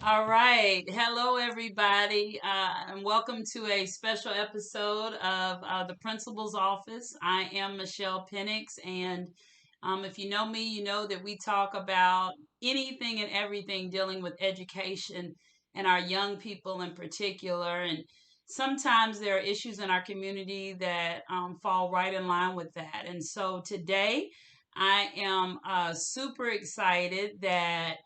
All right. Hello, everybody, and welcome to a special episode of the Principal's Office. I am Michelle Penix, and if you know me, you know that we talk about anything and everything dealing with education and our young people in particular. And sometimes there are issues in our community that fall right in line with that. And so today, I am super excited that.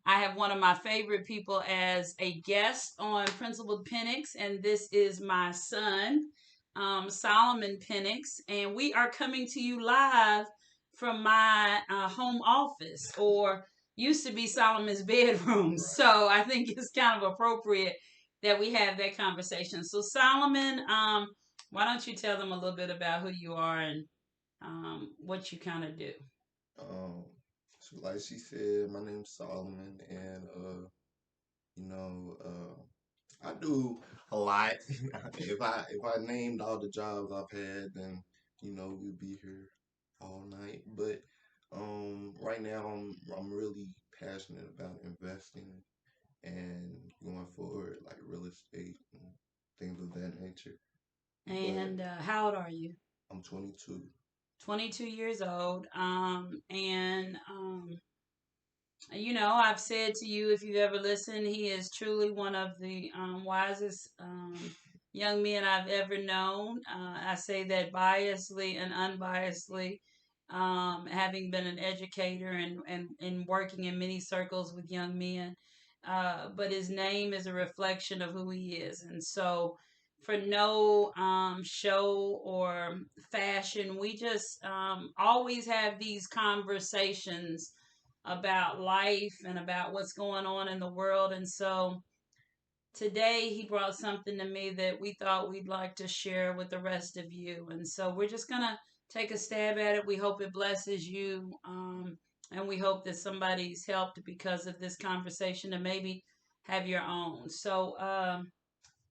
I have one of my favorite people as a guest on Principal Penix, and this is my son, Solomon Penix, and we are coming to you live from my home office, or used to be Solomon's bedroom. Right. So I think it's kind of appropriate that we have that conversation. So Solomon, why don't you tell them a little bit about who you are and what you kind of do? Um, so like she said, my name's Solomon, and you know, I do a lot. if I named all the jobs I've had, then we'd be here all night. But right now I'm really passionate about investing and going forward, like real estate and things of that nature. But And how old are you? I'm 22. 22 years old. I've said to you, if you've ever listened, he is truly one of the wisest young men I've ever known. I say that biasly and unbiasedly, having been an educator and working in many circles with young men. But his name is a reflection of who he is. And so, for no show or fashion, we just always have these conversations about life and about what's going on in the world. And so today he brought something to me that we thought we'd like to share with the rest of you. And so we're just going to take a stab at it. We hope it blesses you. And we hope that somebody's helped because of this conversation and maybe have your own. So,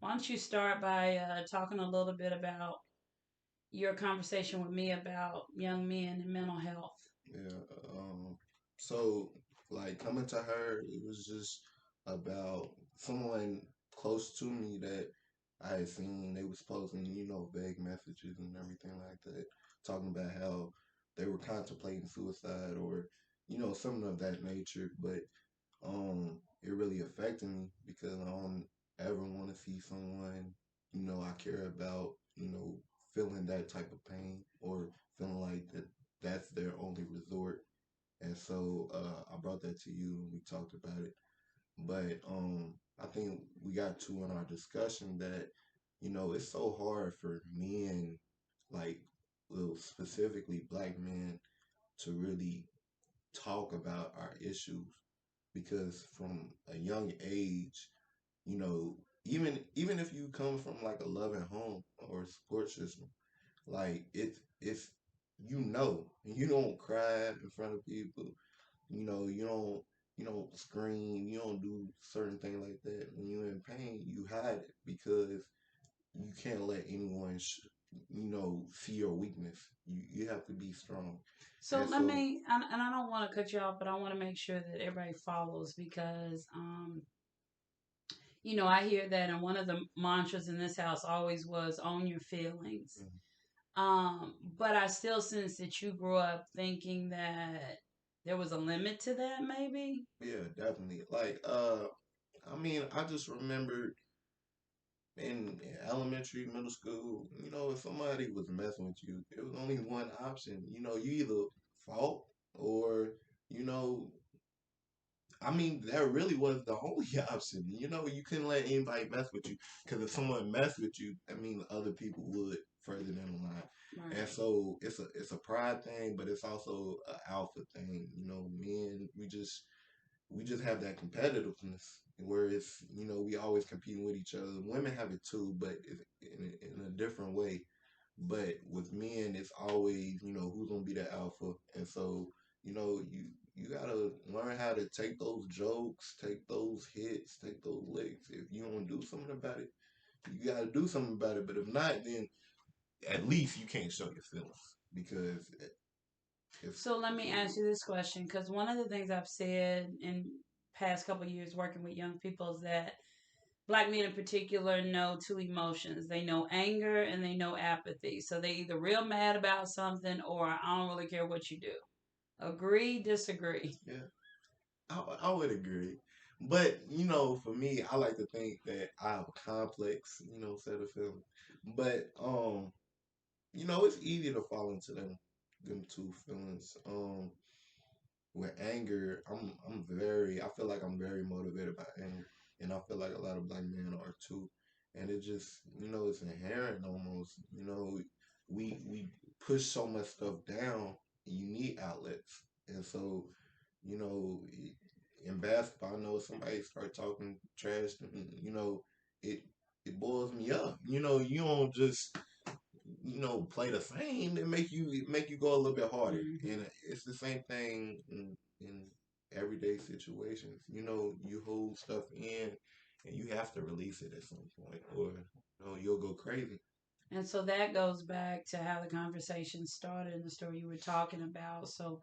why don't you start by talking a little bit about your conversation with me about young men and mental health? Yeah. So like coming to her, it was just about someone close to me that I had seen. They was posting, vague messages and everything like that, talking about how they were contemplating suicide or, something of that nature. But it really affected me because I don't ever want to see someone, I care about, feeling that type of pain or feeling like that's their only resort. And so I brought that to you and we talked about it. But I think we got to in our discussion that, it's so hard for men, like, well, specifically black men, to really talk about our issues because from a young age, you know, even if you come from like a loving home or a support system, like it's you don't cry in front of people. You don't scream, you don't do certain things like that. When you're in pain, you hide it because you can't let anyone see your weakness. You have to be strong. So And let so me, and I don't want to cut you off, but I want to make sure that everybody follows because, I hear that, and one of the mantras in this house always was own your feelings. mhm. But I still sense that you grew up thinking that there was a limit to that, maybe. Yeah, definitely. Like I mean, I just remember in elementary, middle school, if somebody was messing with you, there was only one option. You either fought or, you know, I mean, that really was the only option. You couldn't let anybody mess with you because if someone messed with you, I mean, other people would further down the line. And Right. so it's a pride thing, but it's also an alpha thing. Men, we just have that competitiveness where it's we always competing with each other. Women have it too, but in a different way. But with men, it's always who's gonna be the alpha, and so you gotta learn how to take those jokes, take those hits, take those licks. If you don't do something about it, you gotta do something about it. But if not, then at least you can't show your feelings because if So let me ask you this question because one of the things I've said, and past couple years working with young people is that black men in particular know two emotions. They know anger and they know apathy. So they either real mad about something or I don't really care what you do. Agree, disagree. Yeah, I would agree. But, for me, I like to think that I have a complex, set of feelings. But, it's easy to fall into them two feelings. With anger, I feel like I'm very motivated by anger. And I feel like a lot of black men are too. And it just, it's inherent almost. We push so much stuff down, you need outlets. And so, you know, in basketball, I know somebody start talking trash to me, it it boils me up. You don't just play the same. It make you go a little bit harder, Hmm. and it's the same thing in everyday situations. You hold stuff in, and you have to release it at some point, or you'll go crazy. And so that goes back to how the conversation started in the story you were talking about. So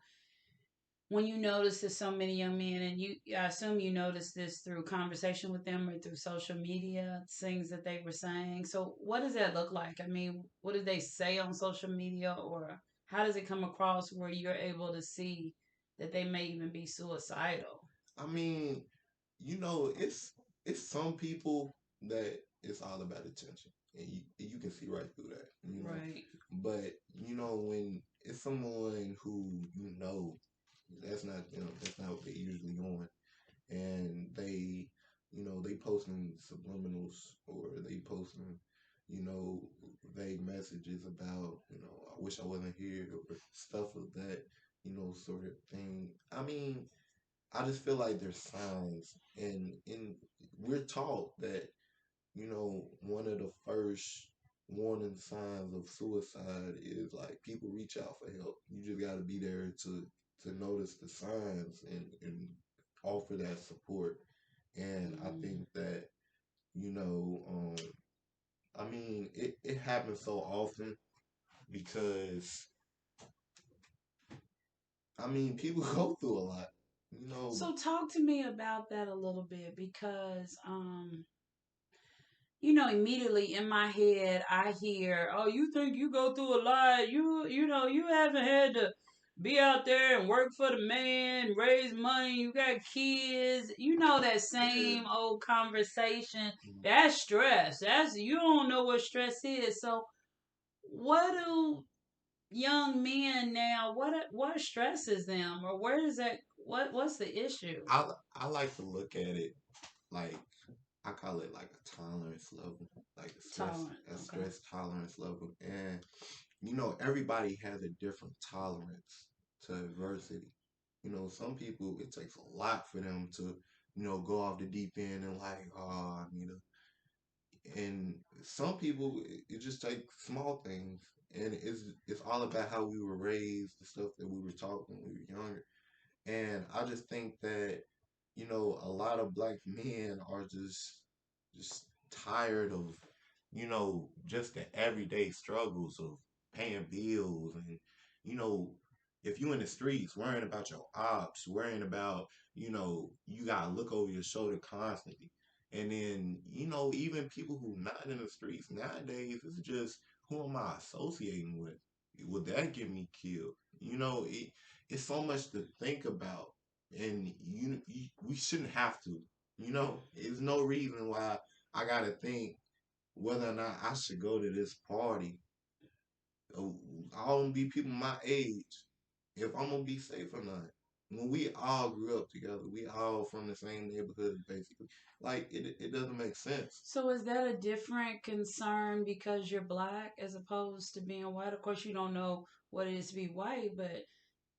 when you notice that so many young men, and I assume you noticed this through conversation with them or through social media, things that they were saying. So what does that look like? I mean, what did they say on social media, or how does it come across where you're able to see that they may even be suicidal? I mean, it's some people that it's all about attention, and you can see right through that. Right. But when it's someone who that's not what they usually on, and they posting subliminals, or they posting you know vague messages about I wish I wasn't here, or stuff of that sort of thing. I mean, I just feel like there's signs, and we're taught that one of the first warning signs of suicide is like people reach out for help. You just got to be there to notice the signs and offer that support. And I Mm. think that I mean, it happens so often because I mean people go through a lot. You know, So talk to me about that a little bit because immediately in my head, I hear, "Oh, you think you go through a lot? You haven't had to be out there and work for the man, raise money. You got kids. You know that yeah. same old conversation. That's stress. That's you don't know what stress is. So, what do young men now? What stresses them, or where is that? What's the issue? I like to look at it like I call it like a tolerance level, like Tolerant. a Okay. stress tolerance level, and everybody has a different tolerance to adversity. Some people it takes a lot for them to go off the deep end and like, oh, I need and some people it just takes small things, and it's all about how we were raised, the stuff that we were taught when we were younger. And I just think that, a lot of black men are just tired of, just the everyday struggles of paying bills, and, you know, if you in the streets worrying about your ops, worrying about, you gotta look over your shoulder constantly. And then, even people who not in the streets nowadays, it's just who am I associating with? Would that get me killed? It's so much to think about, and we shouldn't have to. There's no reason why I gotta think whether or not I should go to this party. All be people my age, if I'm gonna be safe or not. When we all grew up together, we all from the same neighborhood, basically. Like it doesn't make sense. So is that a different concern because you're black as opposed to being white? Of course, you don't know what it is to be white, but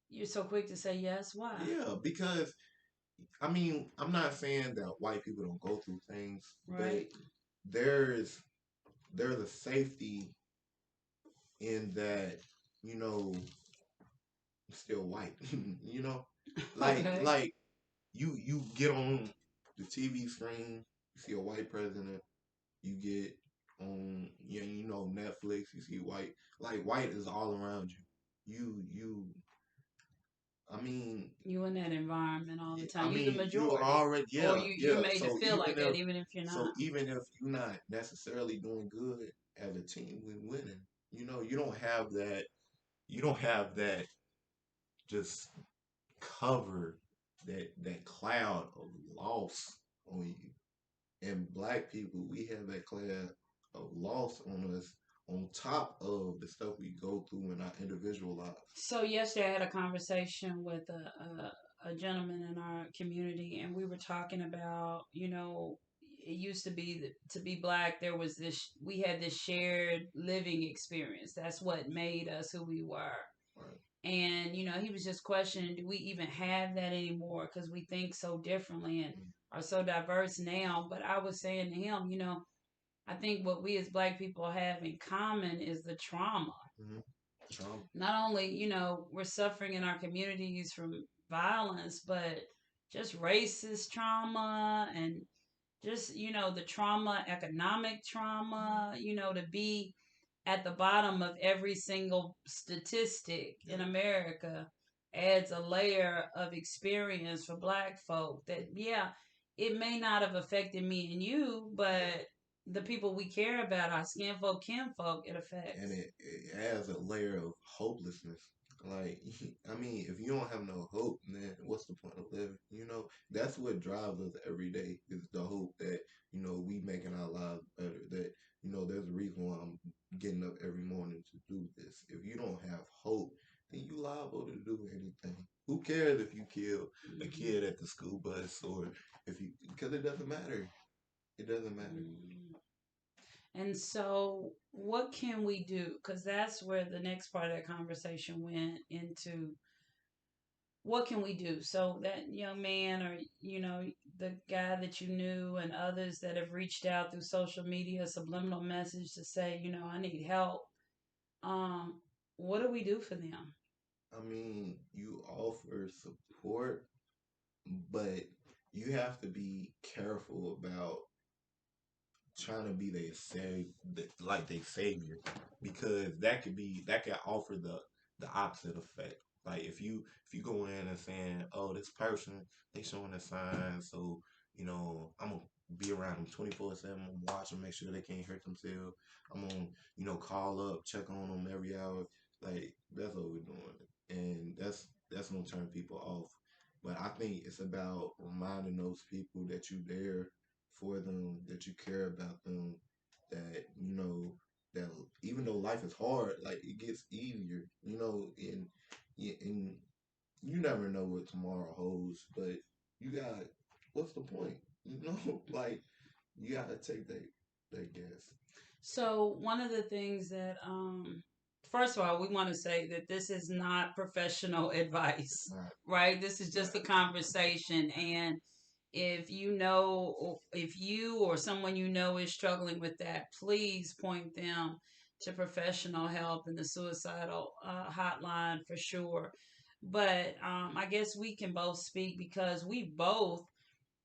you're so quick to say yes. Why? Yeah, because I mean, I'm not saying that white people don't go through things, but Right? there's there's a safety in that, you know, still white. you know, like Okay. like you get on the TV screen, you see a white president. You get on, yeah, Netflix. You see white, like white is all around you. You I mean, You in that environment all the time. I You the mean, you majority, already, or yeah, you yeah. made to So feel like that, even if you're not. even if you're not necessarily doing good as a team when winning, you don't have that. You don't have that just cover that cloud of loss on you. And black people, we have that cloud of loss on us on top of the stuff we go through in our individual lives. So yesterday I had a conversation with a gentleman in our community, and we were talking about, it used to be that to be black, there was this, we had this shared living experience. That's what made us who we were. Right. And, he was just questioning, do we even have that anymore? Because we think so differently and are so diverse now. But I was saying to him, I think what we as black people have in common is the trauma. Mm-hmm. Trauma. Not only, we're suffering in our communities from violence, but just racist trauma and just, the trauma, economic trauma, to be at the bottom of every single statistic in Yep. America adds a layer of experience for black folk that, yeah, it may not have affected me and you, but the people we care about, our skin folk, kin folk, it And affects. it adds a layer of hopelessness. Like, I mean, if you don't have no hope, then what's the point of living? That's what drives us every day is the hope that, we making our lives better. That, there's a reason why I'm getting up every morning to do this. If you don't have hope, then you liable to do anything. Who cares if you kill a Mm-hmm. kid at the school bus or if you, because it doesn't matter. It doesn't matter. Mm-hmm. And so, what can we do? Because that's where the next part of that conversation went into, what can we do? So, that young man, or, the guy that you knew, and others that have reached out through social media, subliminal message to say, I need help. Um, what do we do for them? I mean, you offer support, but you have to be careful about trying to be like they savior, because that can offer the opposite effect. Like if you go in and saying, oh, this person they showing a sign, so I'm gonna be around them 24/7. I'm gonna watch them, make sure they can't hurt themselves. I'm gonna call up, check on them every hour. Like that's what we're doing, and that's gonna turn people off. But I think it's about reminding those people that you're there for them, that you care about them, that that even though life is hard, like it gets easier, and you never know what tomorrow holds, but you got what's the point, like you gotta take that guess. So, one of the things that, first of all, we want to say that this is not professional advice, Right, right? This is just a right, conversation. And if you or someone is struggling with that, please point them to professional help in the suicidal hotline for sure. But I guess we can both speak because we both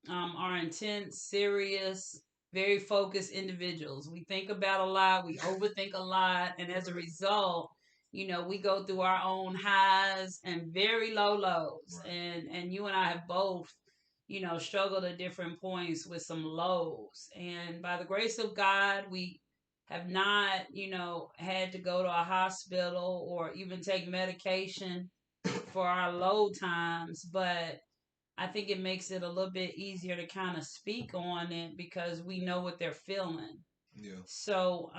are intense, serious, very focused individuals. We think about a lot, we overthink a lot, and as a right, result, we go through our own highs and very low lows. right. And you and I have both, struggled at different points with some lows. And by the grace of God, we have not, had to go to a hospital or even take medication for our low times, but I think it makes it a little bit easier to kind of speak on it because we know what they're feeling. Yeah, So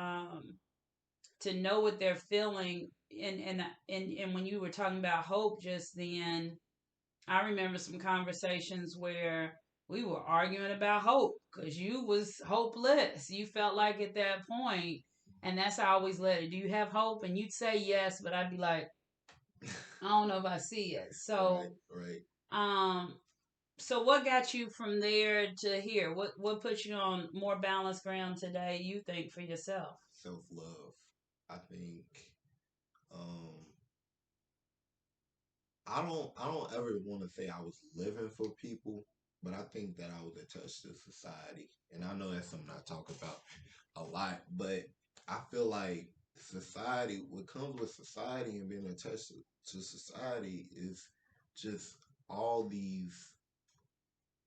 to know what they're feeling, and when you were talking about hope just then, I remember some conversations where we were arguing about hope because you was hopeless. You felt like at that point, and that's how I always let it. Do you have hope? And you'd say yes, but I'd be like, I don't know if I see it. right, So right. um, so what got you from there to here? What put you on more balanced ground today, you think, for yourself? Self love. I think um I don't ever want to say I was living for people, but I think that I was attached to society. And I know that's something I talk about a lot, but I feel like what comes with society and being attached to society is just all these,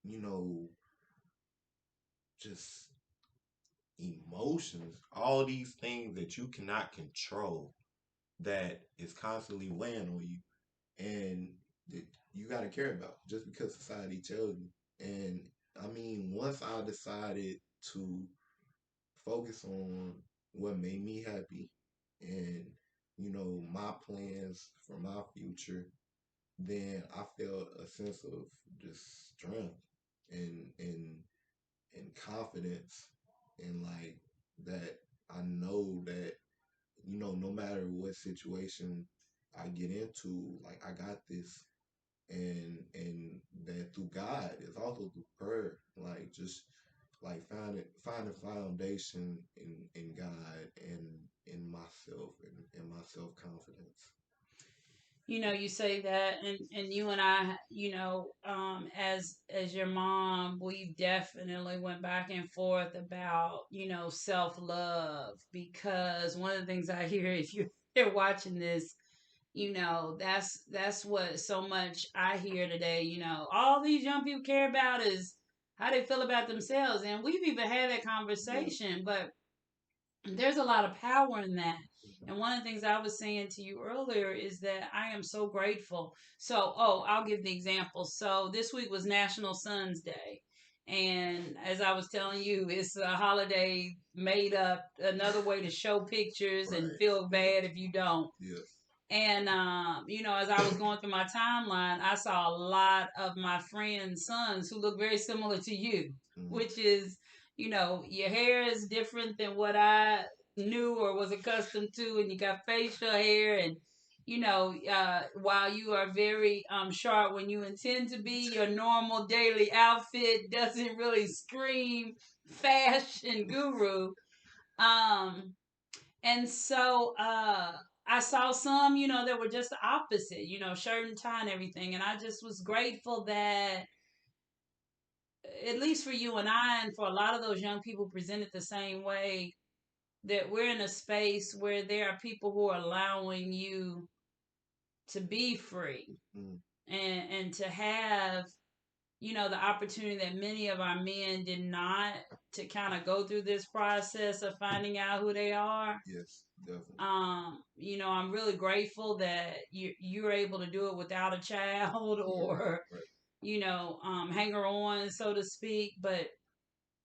you know, just emotions, all these things that you cannot control that is constantly weighing on you and that you got to care about just because society tells you. And I mean, once I decided to focus on what made me happy and, my plans for my future, then I felt a sense of just strength and and confidence and like that I know that no matter what situation I get into, like I got this, and that through God is also through prayer, like just like find a foundation in God and in myself and my self confidence. You say that, and you and I, as your mom, we definitely went back and forth about self love, because one of the things I hear, if you're watching this, that's what so much I hear today. All these young people care about is how they feel about themselves, and we've even had that Yeah. conversation, but there's a lot of power in that. And one of the things I was saying to you earlier is that I am so grateful. So, I'll give the example. So, this week was National Sons Day. And as I was telling you, it's a holiday made up, another way to show pictures and Right. feel Yes. bad if you don't. Yes. And as I was going through my timeline, I saw a lot of my friends' sons who look very similar to you, Mm. which is, your hair is different than what I knew or was accustomed to, and you got facial hair, and while you are very sharp when you intend to be, your normal daily outfit doesn't really scream fashion guru. Um, and so I saw some, that were just the opposite, shirt and tie and everything. And I just was grateful that, at least for you and I, and for a lot of those young people presented the same way, that we're in a space where there are people who are allowing you to be free, Mm. and to have, the opportunity that many of our men did not, to kind of go through this process of finding out who they are. Yes, definitely. I'm really grateful that you're able to do it without a child Yeah, right, or, right. hanger on, so to speak. But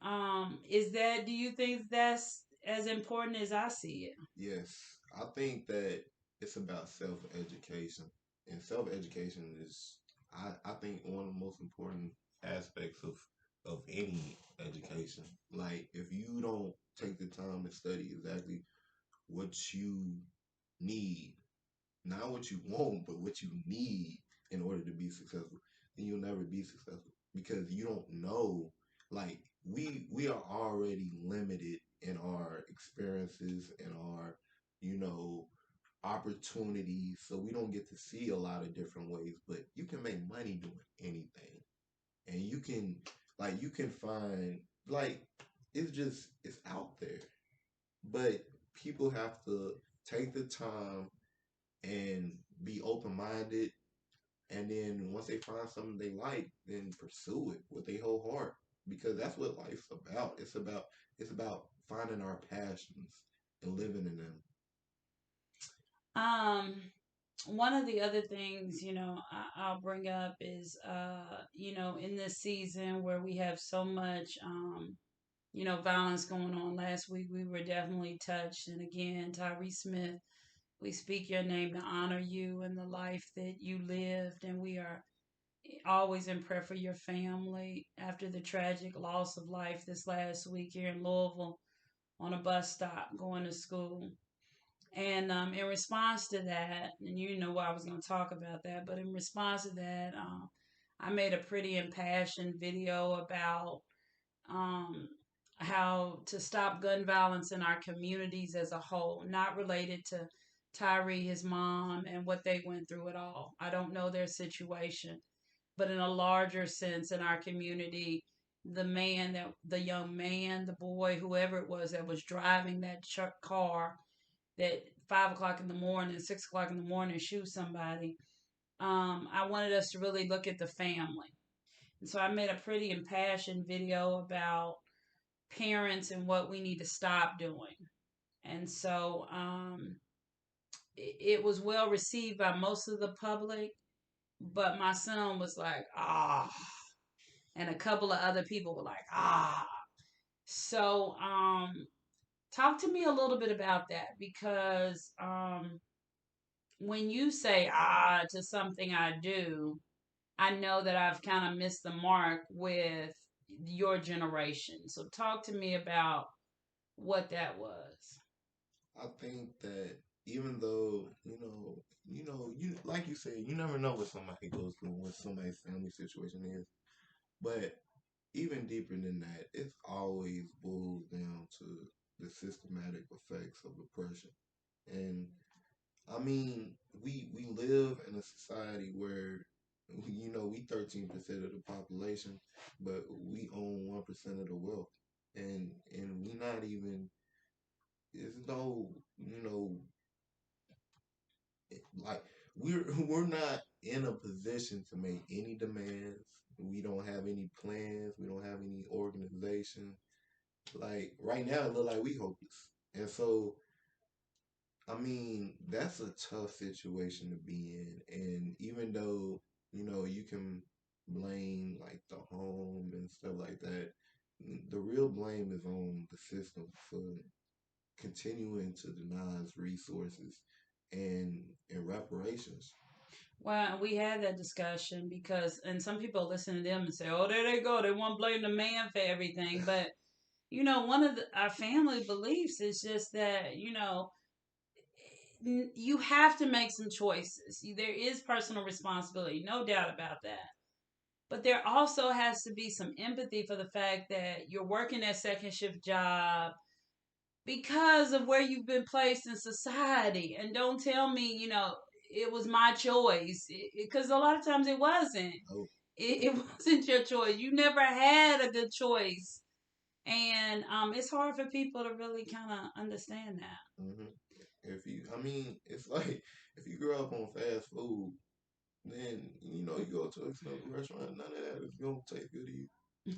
do you think that's as important as I see it? Yes, I think that it's about self education, and self education is, I think, one of the most important aspects of any education. Like, if you don't take the time to study exactly what you need, not what you want, but what you need in order to be successful, then you'll never be successful because you don't know. Like we are already limited in our experiences and our, you know, opportunities, so we don't get to see a lot of different ways. But you can make money doing anything, and you can find like it's out there, but people have to take the time and be open minded. And then once they find something they like, then pursue it with their whole heart because that's what life's about. It's about finding our passions and living in them. Um, One of the other things, I'll bring up is, in this season where we have so much, violence going on. Last week we were definitely touched. And again, Tyree Smith, we speak your name to honor you and the life that you lived. And we are always in prayer for your family after the tragic loss of life this last week here in Louisville on a bus stop going to school. And in response to that, and you know why I was going to talk about that, but in response to that, I made a pretty impassioned video about um, how to stop gun violence in our communities as a whole, not related to Tyree, his mom, and what they went through at all. I don't know their situation, but in a larger sense in our community, the young man, the boy, whoever it was that was driving that car that 5 o'clock in the morning, 6 o'clock in the morning shoot somebody. I wanted us to really look at the family. And so I made a pretty impassioned video about parents and what we need to stop doing. And so it was well received by most of the public, but my son was like, ah, and a couple of other people were like, ah. So talk to me a little bit about that because when you say ah to something I do, I know that I've kind of missed the mark with your generation. So talk to me about what that was. I think that even though you like you said, you never know what somebody goes through, what somebody's family situation is. But even deeper than that, it always boils down to the systematic effects of oppression. And I mean, we live in a society where we 13% of the population, but we own 1% of the wealth, and we not even there's no like we're not in a position to make any demands. We don't have any plans. We don't have any organization. Like right now, it look like we hopeless, and so I mean, that's a tough situation to be in. And even though, you can blame like the home and stuff like that, the real blame is on the system for continuing to deny us resources and reparations. Well, we had that discussion because, and some people listen to them and say, "Oh, there they go. They want to blame the man for everything." But one of our family beliefs is just that you have to make some choices. There is personal responsibility, no doubt about that. But there also has to be some empathy for the fact that you're working that second shift job because of where you've been placed in society. And don't tell me, it was my choice because a lot of times it wasn't. Oh, It wasn't your choice. You never had a good choice. And it's hard for people to really kind of understand that. hmm I mean, it's like if you grow up on fast food, then you go to a expensive restaurant, none of that is gonna taste good to you.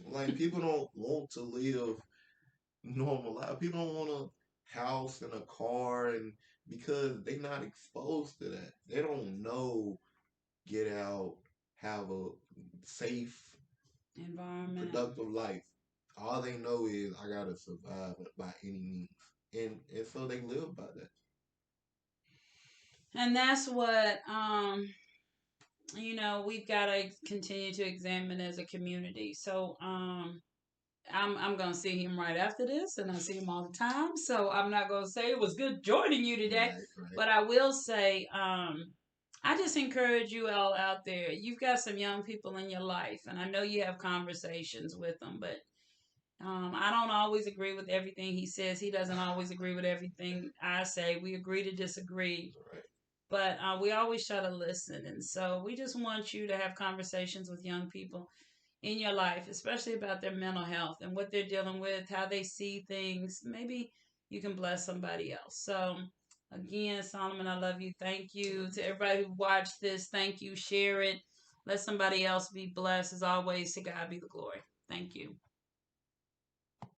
Like people don't want to live normal life. People don't want a house and a car, and because they're not exposed to that, they don't know get out, have a safe, Environment. productive life. All they know is I gotta survive by any means, and so they live by that. And that's what we've got to continue to examine as a community. So I'm gonna see him right after this, and I see him all the time. So I'm not gonna say it was good joining you today, Right, right, but I will say I just encourage you all out there. You've got some young people in your life, and I know you have conversations with them, but I don't always agree with everything he says. He doesn't always agree with everything I say. We agree to disagree, right. but we always try to listen. And so we just want you to have conversations with young people in your life, especially about their mental health and what they're dealing with, how they see things. Maybe you can bless somebody else. So, again, Solomon, I love you. Thank you to everybody who watched this. Thank you. Share it. Let somebody else be blessed. As always, to God be the glory. Thank you.